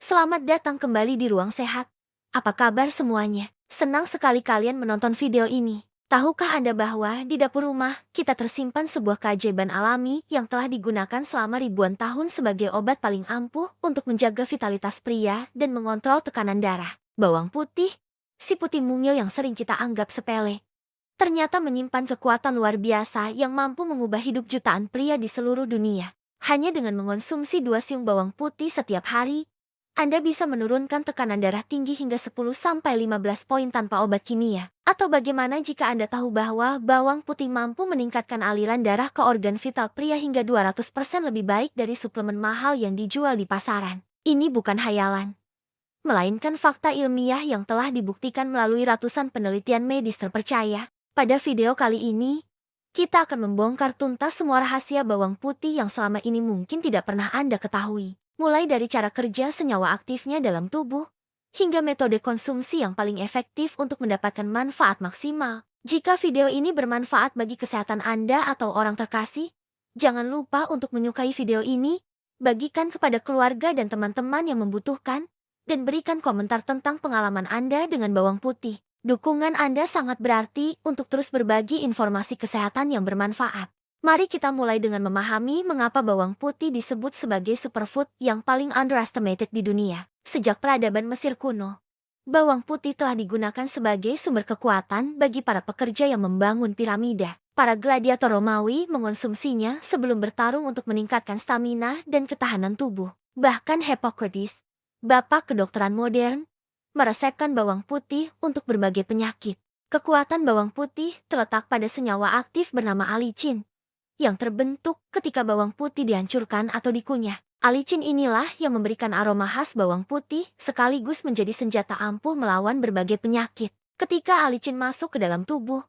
Selamat datang kembali di Ruang Sehat. Apa kabar semuanya? Senang sekali kalian menonton video ini. Tahukah Anda bahwa di dapur rumah kita tersimpan sebuah keajaiban alami yang telah digunakan selama ribuan tahun sebagai obat paling ampuh untuk menjaga vitalitas pria dan mengontrol tekanan darah. Bawang putih, si putih mungil yang sering kita anggap sepele, ternyata menyimpan kekuatan luar biasa yang mampu mengubah hidup jutaan pria di seluruh dunia. Hanya dengan mengonsumsi 2 siung bawang putih setiap hari, Anda bisa menurunkan tekanan darah tinggi hingga 10-15 poin tanpa obat kimia. Atau bagaimana jika Anda tahu bahwa bawang putih mampu meningkatkan aliran darah ke organ vital pria hingga 200% lebih baik dari suplemen mahal yang dijual di pasaran. Ini bukan hayalan, melainkan fakta ilmiah yang telah dibuktikan melalui ratusan penelitian medis terpercaya. Pada video kali ini, kita akan membongkar tuntas semua rahasia bawang putih yang selama ini mungkin tidak pernah Anda ketahui. Mulai dari cara kerja senyawa aktifnya dalam tubuh, hingga metode konsumsi yang paling efektif untuk mendapatkan manfaat maksimal. Jika video ini bermanfaat bagi kesehatan Anda atau orang terkasih, jangan lupa untuk menyukai video ini, bagikan kepada keluarga dan teman-teman yang membutuhkan, dan berikan komentar tentang pengalaman Anda dengan bawang putih. Dukungan Anda sangat berarti untuk terus berbagi informasi kesehatan yang bermanfaat. Mari kita mulai dengan memahami mengapa bawang putih disebut sebagai superfood yang paling underestimated di dunia. Sejak peradaban Mesir kuno, bawang putih telah digunakan sebagai sumber kekuatan bagi para pekerja yang membangun piramida. Para gladiator Romawi mengonsumsinya sebelum bertarung untuk meningkatkan stamina dan ketahanan tubuh. Bahkan Hippocrates, bapak kedokteran modern, meresepkan bawang putih untuk berbagai penyakit. Kekuatan bawang putih terletak pada senyawa aktif bernama alicin, yang terbentuk ketika bawang putih dihancurkan atau dikunyah. Alicin inilah yang memberikan aroma khas bawang putih sekaligus menjadi senjata ampuh melawan berbagai penyakit. Ketika alicin masuk ke dalam tubuh,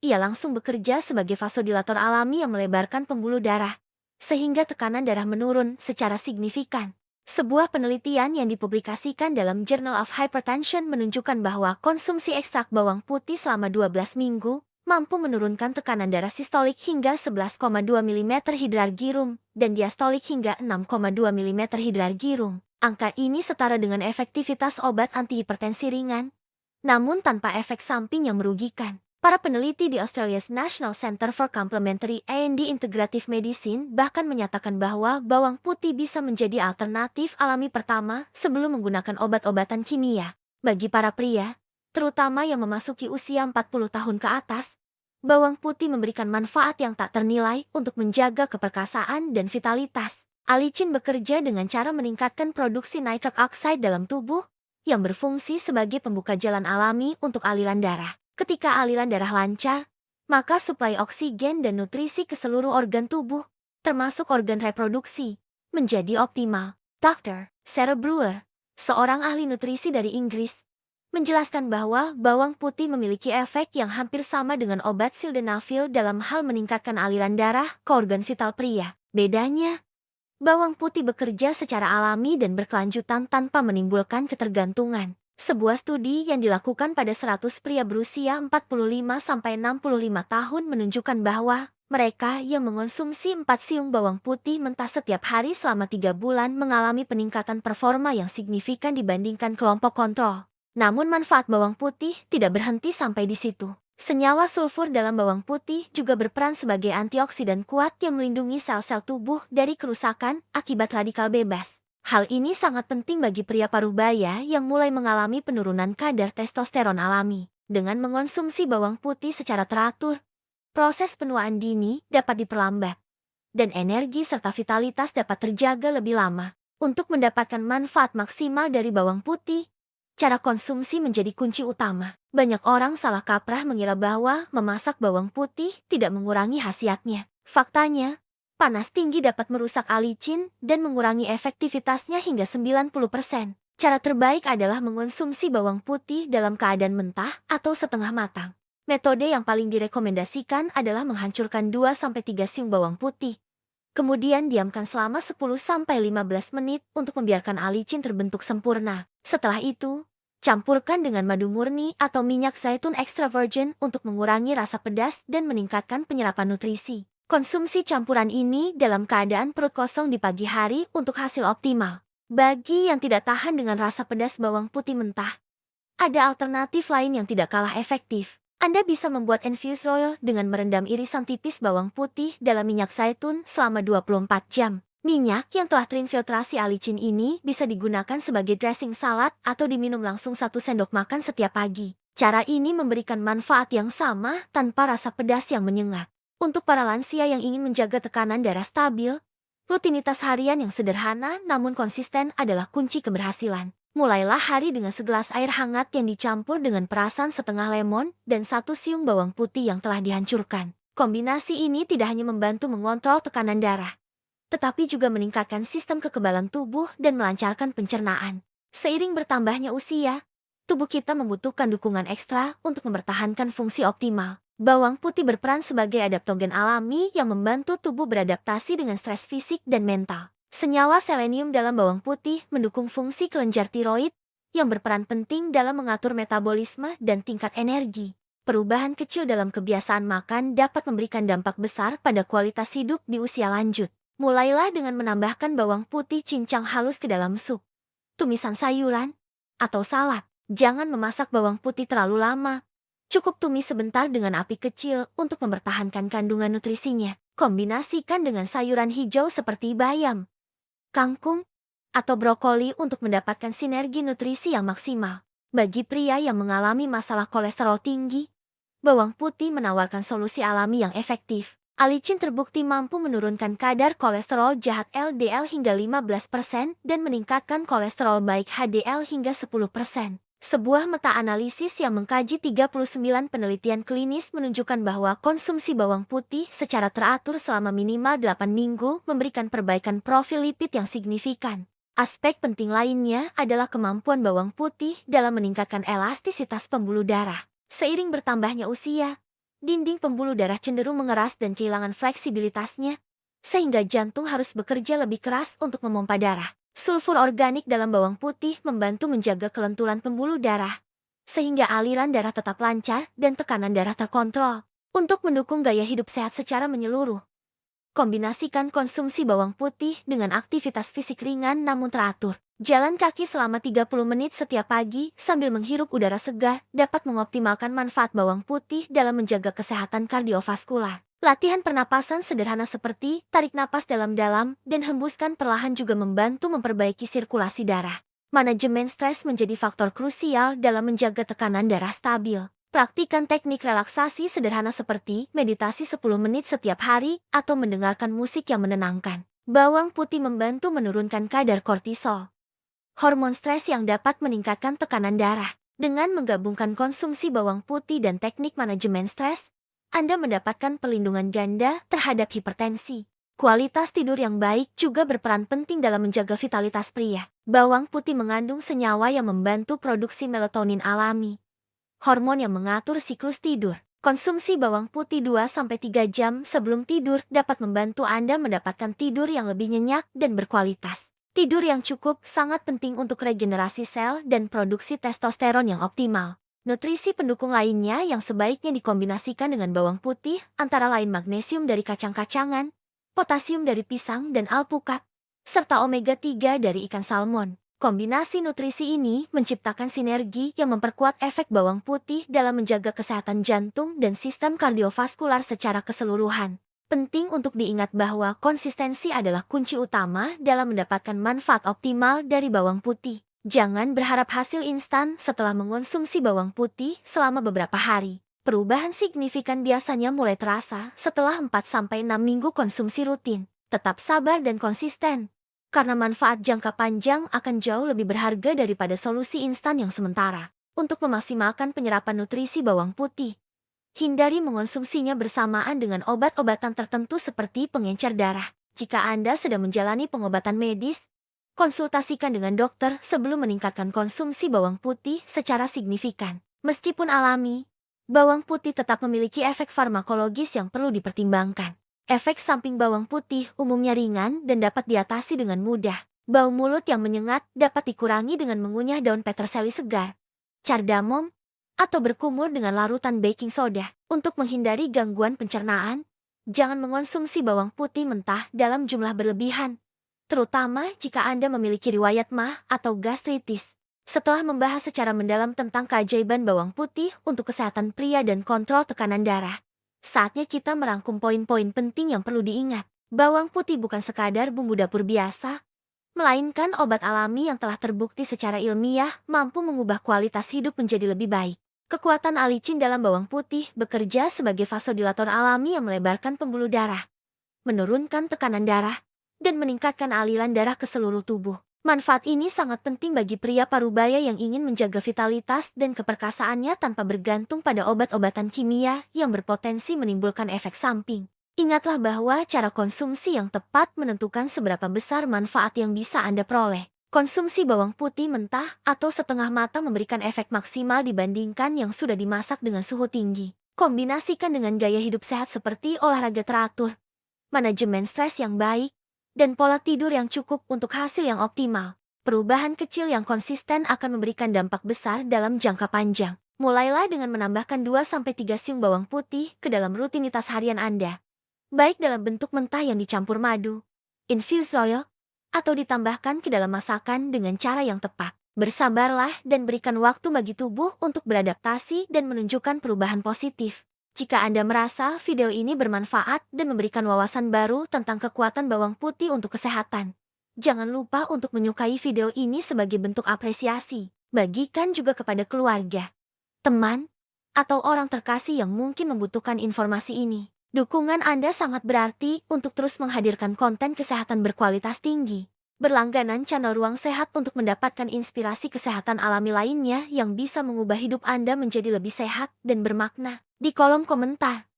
ia langsung bekerja sebagai vasodilator alami yang melebarkan pembuluh darah, sehingga tekanan darah menurun secara signifikan. Sebuah penelitian yang dipublikasikan dalam Journal of Hypertension menunjukkan bahwa konsumsi ekstrak bawang putih selama 12 minggu mampu menurunkan tekanan darah sistolik hingga 11,2 mm hidrargyrum dan diastolik hingga 6,2 mm hidrargyrum. Angka ini setara dengan efektivitas obat antihipertensi ringan, namun tanpa efek samping yang merugikan. Para peneliti di Australia's National Center for Complementary and Integrative Medicine bahkan menyatakan bahwa bawang putih bisa menjadi alternatif alami pertama sebelum menggunakan obat-obatan kimia. Bagi para pria, terutama yang memasuki usia 40 tahun ke atas, bawang putih memberikan manfaat yang tak ternilai untuk menjaga keperkasaan dan vitalitas. Alicin bekerja dengan cara meningkatkan produksi nitric oxide dalam tubuh, yang berfungsi sebagai pembuka jalan alami untuk aliran darah. Ketika aliran darah lancar, maka suplai oksigen dan nutrisi ke seluruh organ tubuh, termasuk organ reproduksi, menjadi optimal. Dr. Sarah Brewer, seorang ahli nutrisi dari Inggris, menjelaskan bahwa bawang putih memiliki efek yang hampir sama dengan obat sildenafil dalam hal meningkatkan aliran darah ke organ vital pria. Bedanya, bawang putih bekerja secara alami dan berkelanjutan tanpa menimbulkan ketergantungan. Sebuah studi yang dilakukan pada 100 pria berusia 45-65 tahun menunjukkan bahwa mereka yang mengonsumsi 4 siung bawang putih mentah setiap hari selama 3 bulan mengalami peningkatan performa yang signifikan dibandingkan kelompok kontrol. Namun manfaat bawang putih tidak berhenti sampai di situ. Senyawa sulfur dalam bawang putih juga berperan sebagai antioksidan kuat yang melindungi sel-sel tubuh dari kerusakan akibat radikal bebas. Hal ini sangat penting bagi pria parubaya yang mulai mengalami penurunan kadar testosteron alami. Dengan mengonsumsi bawang putih secara teratur, proses penuaan dini dapat diperlambat, dan energi serta vitalitas dapat terjaga lebih lama. Untuk mendapatkan manfaat maksimal dari bawang putih, cara konsumsi menjadi kunci utama. Banyak orang salah kaprah mengira bahwa memasak bawang putih tidak mengurangi khasiatnya. Faktanya, panas tinggi dapat merusak alicin dan mengurangi efektivitasnya hingga 90%. Cara terbaik adalah mengonsumsi bawang putih dalam keadaan mentah atau setengah matang. Metode yang paling direkomendasikan adalah menghancurkan 2-3 siung bawang putih. Kemudian diamkan selama 10-15 menit untuk membiarkan alicin terbentuk sempurna. Setelah itu, campurkan dengan madu murni atau minyak zaitun extra virgin untuk mengurangi rasa pedas dan meningkatkan penyerapan nutrisi. Konsumsi campuran ini dalam keadaan perut kosong di pagi hari untuk hasil optimal. Bagi yang tidak tahan dengan rasa pedas bawang putih mentah, ada alternatif lain yang tidak kalah efektif. Anda bisa membuat infused oil dengan merendam irisan tipis bawang putih dalam minyak zaitun selama 24 jam. Minyak yang telah terinfiltrasi alicin ini bisa digunakan sebagai dressing salad atau diminum langsung 1 sendok makan setiap pagi. Cara ini memberikan manfaat yang sama tanpa rasa pedas yang menyengat. Untuk para lansia yang ingin menjaga tekanan darah stabil, rutinitas harian yang sederhana namun konsisten adalah kunci keberhasilan. Mulailah hari dengan segelas air hangat yang dicampur dengan perasan setengah lemon dan 1 siung bawang putih yang telah dihancurkan. Kombinasi ini tidak hanya membantu mengontrol tekanan darah, tetapi juga meningkatkan sistem kekebalan tubuh dan melancarkan pencernaan. Seiring bertambahnya usia, tubuh kita membutuhkan dukungan ekstra untuk mempertahankan fungsi optimal. Bawang putih berperan sebagai adaptogen alami yang membantu tubuh beradaptasi dengan stres fisik dan mental. Senyawa selenium dalam bawang putih mendukung fungsi kelenjar tiroid yang berperan penting dalam mengatur metabolisme dan tingkat energi. Perubahan kecil dalam kebiasaan makan dapat memberikan dampak besar pada kualitas hidup di usia lanjut. Mulailah dengan menambahkan bawang putih cincang halus ke dalam sup, tumisan sayuran, atau salad. Jangan memasak bawang putih terlalu lama. Cukup tumis sebentar dengan api kecil untuk mempertahankan kandungan nutrisinya. Kombinasikan dengan sayuran hijau seperti bayam, kangkung, atau brokoli untuk mendapatkan sinergi nutrisi yang maksimal. Bagi pria yang mengalami masalah kolesterol tinggi, bawang putih menawarkan solusi alami yang efektif. Alicin terbukti mampu menurunkan kadar kolesterol jahat LDL hingga 15% dan meningkatkan kolesterol baik HDL hingga 10%. Sebuah meta-analisis yang mengkaji 39 penelitian klinis menunjukkan bahwa konsumsi bawang putih secara teratur selama minimal 8 minggu memberikan perbaikan profil lipid yang signifikan. Aspek penting lainnya adalah kemampuan bawang putih dalam meningkatkan elastisitas pembuluh darah. Seiring bertambahnya usia, dinding pembuluh darah cenderung mengeras dan kehilangan fleksibilitasnya, sehingga jantung harus bekerja lebih keras untuk memompa darah. Sulfur organik dalam bawang putih membantu menjaga kelenturan pembuluh darah, sehingga aliran darah tetap lancar dan tekanan darah terkontrol. Untuk mendukung gaya hidup sehat secara menyeluruh, kombinasikan konsumsi bawang putih dengan aktivitas fisik ringan namun teratur. Jalan kaki selama 30 menit setiap pagi sambil menghirup udara segar dapat mengoptimalkan manfaat bawang putih dalam menjaga kesehatan kardiovaskular. Latihan pernapasan sederhana seperti tarik napas dalam-dalam dan hembuskan perlahan juga membantu memperbaiki sirkulasi darah. Manajemen stres menjadi faktor krusial dalam menjaga tekanan darah stabil. Praktikan teknik relaksasi sederhana seperti meditasi 10 menit setiap hari atau mendengarkan musik yang menenangkan. Bawang putih membantu menurunkan kadar kortisol, hormon stres yang dapat meningkatkan tekanan darah. Dengan menggabungkan konsumsi bawang putih dan teknik manajemen stres, Anda mendapatkan perlindungan ganda terhadap hipertensi. Kualitas tidur yang baik juga berperan penting dalam menjaga vitalitas pria. Bawang putih mengandung senyawa yang membantu produksi melatonin alami, hormon yang mengatur siklus tidur. Konsumsi bawang putih 2-3 jam sebelum tidur dapat membantu Anda mendapatkan tidur yang lebih nyenyak dan berkualitas. Tidur yang cukup sangat penting untuk regenerasi sel dan produksi testosteron yang optimal. Nutrisi pendukung lainnya yang sebaiknya dikombinasikan dengan bawang putih antara lain magnesium dari kacang-kacangan, potasium dari pisang dan alpukat, serta omega 3 dari ikan salmon. Kombinasi nutrisi ini menciptakan sinergi yang memperkuat efek bawang putih dalam menjaga kesehatan jantung dan sistem kardiovaskular secara keseluruhan. Penting untuk diingat bahwa konsistensi adalah kunci utama dalam mendapatkan manfaat optimal dari bawang putih. Jangan berharap hasil instan setelah mengonsumsi bawang putih selama beberapa hari. Perubahan signifikan biasanya mulai terasa setelah 4-6 minggu konsumsi rutin. Tetap sabar dan konsisten, karena manfaat jangka panjang akan jauh lebih berharga daripada solusi instan yang sementara. Untuk memaksimalkan penyerapan nutrisi bawang putih, hindari mengonsumsinya bersamaan dengan obat-obatan tertentu seperti pengencer darah. Jika Anda sedang menjalani pengobatan medis, konsultasikan dengan dokter sebelum meningkatkan konsumsi bawang putih secara signifikan. Meskipun alami, bawang putih tetap memiliki efek farmakologis yang perlu dipertimbangkan. Efek samping bawang putih umumnya ringan dan dapat diatasi dengan mudah. Bau mulut yang menyengat dapat dikurangi dengan mengunyah daun peterseli segar, cardamom, atau berkumur dengan larutan baking soda. Untuk menghindari gangguan pencernaan, jangan mengonsumsi bawang putih mentah dalam jumlah berlebihan, terutama jika Anda memiliki riwayat MAH atau gastritis. Setelah membahas secara mendalam tentang keajaiban bawang putih untuk kesehatan pria dan kontrol tekanan darah, saatnya kita merangkum poin-poin penting yang perlu diingat. Bawang putih bukan sekadar bumbu dapur biasa, melainkan obat alami yang telah terbukti secara ilmiah mampu mengubah kualitas hidup menjadi lebih baik. Kekuatan alicin dalam bawang putih bekerja sebagai vasodilator alami yang melebarkan pembuluh darah, menurunkan tekanan darah, dan meningkatkan aliran darah ke seluruh tubuh. Manfaat ini sangat penting bagi pria parubaya yang ingin menjaga vitalitas dan keperkasaannya tanpa bergantung pada obat-obatan kimia yang berpotensi menimbulkan efek samping. Ingatlah bahwa cara konsumsi yang tepat menentukan seberapa besar manfaat yang bisa Anda peroleh. Konsumsi bawang putih mentah atau setengah matang memberikan efek maksimal dibandingkan yang sudah dimasak dengan suhu tinggi. Kombinasikan dengan gaya hidup sehat seperti olahraga teratur, manajemen stres yang baik, dan pola tidur yang cukup untuk hasil yang optimal. Perubahan kecil yang konsisten akan memberikan dampak besar dalam jangka panjang. Mulailah dengan menambahkan 2-3 siung bawang putih ke dalam rutinitas harian Anda, baik dalam bentuk mentah yang dicampur madu, infused oil, atau ditambahkan ke dalam masakan dengan cara yang tepat. Bersabarlah dan berikan waktu bagi tubuh untuk beradaptasi dan menunjukkan perubahan positif. Jika Anda merasa video ini bermanfaat dan memberikan wawasan baru tentang kekuatan bawang putih untuk kesehatan, jangan lupa untuk menyukai video ini sebagai bentuk apresiasi. Bagikan juga kepada keluarga, teman, atau orang terkasih yang mungkin membutuhkan informasi ini. Dukungan Anda sangat berarti untuk terus menghadirkan konten kesehatan berkualitas tinggi. Berlangganan channel Ruang Sehat untuk mendapatkan inspirasi kesehatan alami lainnya yang bisa mengubah hidup Anda menjadi lebih sehat dan bermakna. Di kolom komentar,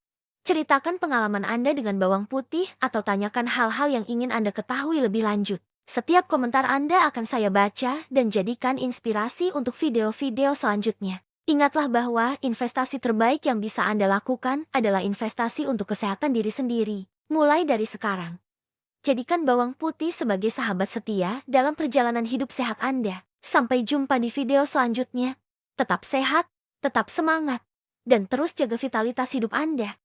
ceritakan pengalaman Anda dengan bawang putih atau tanyakan hal-hal yang ingin Anda ketahui lebih lanjut. Setiap komentar Anda akan saya baca dan jadikan inspirasi untuk video-video selanjutnya. Ingatlah bahwa investasi terbaik yang bisa Anda lakukan adalah investasi untuk kesehatan diri sendiri. Mulai dari sekarang, jadikan bawang putih sebagai sahabat setia dalam perjalanan hidup sehat Anda. Sampai jumpa di video selanjutnya. Tetap sehat, tetap semangat, dan terus jaga vitalitas hidup Anda.